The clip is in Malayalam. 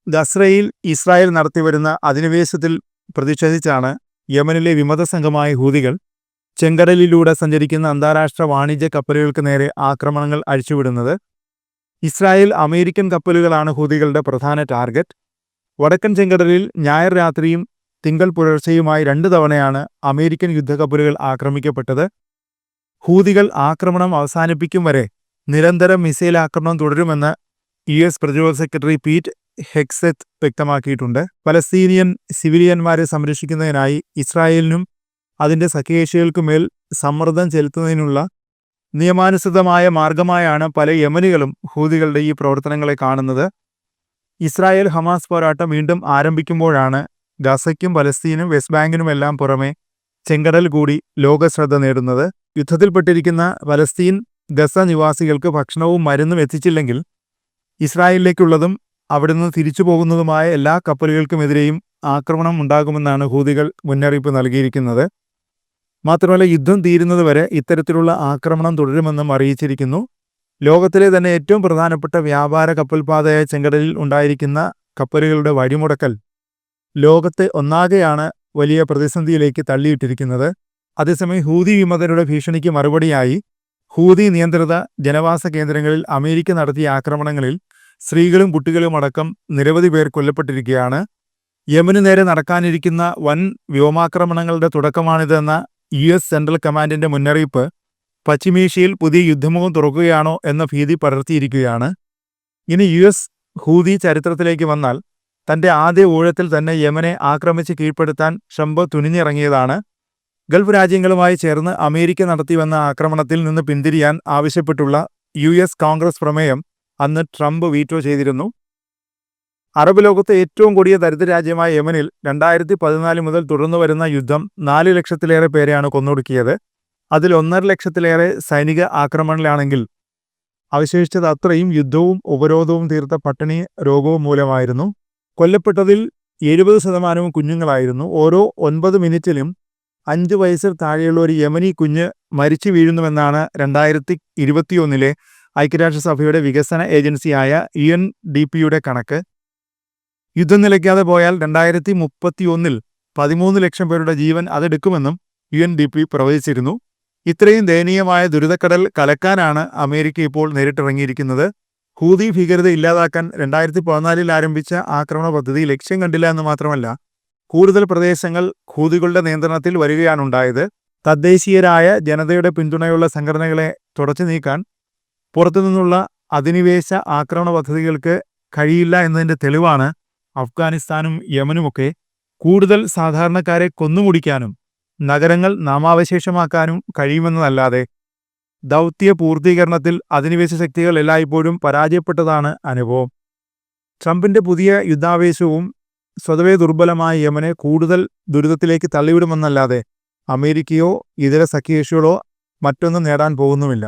ഗസ്രയിൽ ഇസ്രായേൽ നടത്തിവരുന്ന അധിനിവേശത്തിൽ പ്രതിഷേധിച്ചാണ് യമനിലെ വിമതസംഘമായ ഹൂതികൾ ചെങ്കടലിലൂടെ സഞ്ചരിക്കുന്ന അന്താരാഷ്ട്ര വാണിജ്യ കപ്പലുകൾക്ക് നേരെ ആക്രമണങ്ങൾ അഴിച്ചുവിടുന്നത്. ഇസ്രായേൽ അമേരിക്കൻ കപ്പലുകളാണ് ഹൂതികളുടെ പ്രധാന ടാർഗറ്റ്. വടക്കൻ ചെങ്കടലിൽ ഞായർ രാത്രിയും തിങ്കൾ പുലർച്ചെയുമായി 2 തവണയാണ് അമേരിക്കൻ യുദ്ധക്കപ്പലുകൾ ആക്രമിക്കപ്പെട്ടത്. ഹൂതികൾ ആക്രമണം അവസാനിപ്പിക്കും വരെ നിരന്തരം മിസൈൽ ആക്രമണം തുടരുമെന്ന് US പ്രതിരോധ സെക്രട്ടറി പീറ്റ് ഹെഗ്സെത്ത് വ്യക്തമാക്കിയിട്ടുണ്ട്. പലസ്തീനിയൻ സിവിലിയന്മാരെ സംരക്ഷിക്കുന്നതിനായി ഇസ്രായേലിനും അതിൻ്റെ സഖ്യകക്ഷികൾക്കുമേൽ സമ്മർദ്ദം ചെലുത്തുന്നതിനുള്ള നിയമാനുസൃതമായ മാർഗമായാണ് പല യമനികളും ഹൂതികളുടെ ഈ പ്രവർത്തനങ്ങളെ കാണുന്നത്. ഇസ്രായേൽ ഹമാസ് പോരാട്ടം വീണ്ടും ആരംഭിക്കുമ്പോഴാണ് ഗസയ്ക്കും പലസ്തീനും വെസ്റ്റ് ബാങ്കിനുമെല്ലാം പുറമെ ചെങ്കടൽ കൂടി ലോകശ്രദ്ധ നേടുന്നത്. യുദ്ധത്തിൽപ്പെട്ടിരിക്കുന്ന പലസ്തീൻ ഗസ നിവാസികൾക്ക് ഭക്ഷണവും മരുന്നും എത്തിച്ചില്ലെങ്കിൽ ഇസ്രായേലിലേക്കുള്ളതും അവിടുന്ന് തിരിച്ചു പോകുന്നതുമായ എല്ലാ കപ്പലുകൾക്കുമെതിരെയും ആക്രമണം ഉണ്ടാകുമെന്നാണ് ഹൂതികൾ മുന്നറിയിപ്പ് നൽകിയിരിക്കുന്നത്. മാത്രമല്ല, യുദ്ധം തീരുന്നതുവരെ ഇത്തരത്തിലുള്ള ആക്രമണം തുടരുമെന്നും അറിയിച്ചിരിക്കുന്നു. ലോകത്തിലെ തന്നെ ഏറ്റവും പ്രധാനപ്പെട്ട വ്യാപാര കപ്പൽപാതയായ ചെങ്കടലിൽ ഉണ്ടായിരിക്കുന്ന കപ്പലുകളുടെ വഴിമുടക്കൽ ലോകത്തെ ഒന്നാകെയാണ് വലിയ പ്രതിസന്ധിയിലേക്ക് തള്ളിയിട്ടിരിക്കുന്നത്. അതേസമയം ഹൂതി വിമതരുടെ ഭീഷണിക്ക് മറുപടിയായി ഹൂതി നിയന്ത്രിത ജനവാസ കേന്ദ്രങ്ങളിൽ അമേരിക്ക നടത്തിയ ആക്രമണങ്ങളിൽ സ്ത്രീകളും കുട്ടികളും അടക്കം നിരവധി പേർ കൊല്ലപ്പെട്ടിരിക്കുകയാണ്. യമന് നേരെ നടക്കാനിരിക്കുന്ന വൻ വ്യോമാക്രമണങ്ങളുടെ തുടക്കമാണിതെന്ന US സെൻട്രൽ കമാൻഡിന്റെ മുന്നറിയിപ്പ് പശ്ചിമേഷ്യയിൽ പുതിയ യുദ്ധമുഖം തുറക്കുകയാണോ എന്ന ഭീതി പടർത്തിയിരിക്കുകയാണ്. ഇനി US ഹൂതി ചരിത്രത്തിലേക്ക് വന്നാൽ തന്റെ ആദ്യ ഊഴത്തിൽ തന്നെ യമനെ ആക്രമിച്ച് കീഴ്പ്പെടുത്താൻ ട്രംപ് തുനിഞ്ഞിറങ്ങിയതാണ്. ഗൾഫ് രാജ്യങ്ങളുമായി ചേർന്ന് അമേരിക്ക നടത്തിവന്ന ആക്രമണത്തിൽ നിന്ന് പിന്തിരിയാൻ ആവശ്യപ്പെട്ടുള്ള US കോൺഗ്രസ് പ്രമേയം അന്ന് ട്രംപ് വീറ്റോ ചെയ്തിരുന്നു. അറബ് ലോകത്തെ ഏറ്റവും കൊടിയ ദരിദ്ര രാജ്യമായ യമനിൽ 2014 മുതൽ തുടർന്നു വരുന്ന യുദ്ധം 4 ലക്ഷത്തിലേറെ പേരെയാണ് കൊന്നൊടുക്കിയത്. അതിൽ 1.5 ലക്ഷത്തിലേറെ സൈനിക ആക്രമണങ്ങളാണെങ്കിൽ അവശേഷിച്ചത് അത്രയും യുദ്ധവും ഉപരോധവും തീർത്ത പട്ടിണി രോഗവും മൂലമായിരുന്നു. കൊല്ലപ്പെട്ടതിൽ 70% കുഞ്ഞുങ്ങളായിരുന്നു. ഓരോ 9 മിനിറ്റിലും 5 വയസ്സിൽ താഴെയുള്ള ഒരു യമനി കുഞ്ഞ് മരിച്ചു വീഴുന്നുവെന്നാണ് 2021 ഐക്യരാഷ്ട്രസഭയുടെ വികസന ഏജൻസിയായ UNDPയുടെ കണക്ക്. യുദ്ധം നിലയ്ക്കാതെ പോയാൽ 2031 13 ലക്ഷം പേരുടെ ജീവൻ അതെടുക്കുമെന്നും UNDP പ്രവചിച്ചിരുന്നു. ഇത്രയും ദയനീയമായ ദുരിതക്കടൽ കലക്കാനാണ് അമേരിക്ക ഇപ്പോൾ നേരിട്ടിറങ്ങിയിരിക്കുന്നത്. ഹൂതി ഭീകരത ഇല്ലാതാക്കാൻ 2014 ആരംഭിച്ച ആക്രമണ പദ്ധതി ലക്ഷ്യം കണ്ടില്ല എന്ന് മാത്രമല്ല, കൂടുതൽ പ്രദേശങ്ങൾ ഹൂതികളുടെ നിയന്ത്രണത്തിൽ വരികയാണുണ്ടായത്. തദ്ദേശീയരായ ജനതയുടെ പിന്തുണയുള്ള സംഘടനകളെ തുടച്ചു നീക്കാൻ പുറത്തുനിന്നുള്ള അധിനിവേശ ആക്രമണ പദ്ധതികൾക്ക് കഴിയില്ല എന്നതിൻ്റെ തെളിവാണ് അഫ്ഗാനിസ്ഥാനും യമനുമൊക്കെ. കൂടുതൽ സാധാരണക്കാരെ കൊന്നുമുടിക്കാനും നഗരങ്ങൾ നാമാവശേഷമാക്കാനും കഴിയുമെന്നതല്ലാതെ ദൗത്യ പൂർത്തീകരണത്തിൽ അധിനിവേശ ശക്തികൾ എല്ലായ്പ്പോഴും പരാജയപ്പെട്ടതാണ് അനുഭവം. ട്രംപിന്റെ പുതിയ യുദ്ധാവേശവും സ്വതവേ ദുർബലമായ യമനെ കൂടുതൽ ദുരിതത്തിലേക്ക് തള്ളിവിടുമെന്നല്ലാതെ അമേരിക്കയോ ഇതര സഖ്യകക്ഷികളോ മറ്റൊന്നും നേടാൻ പോകുന്നുമില്ല.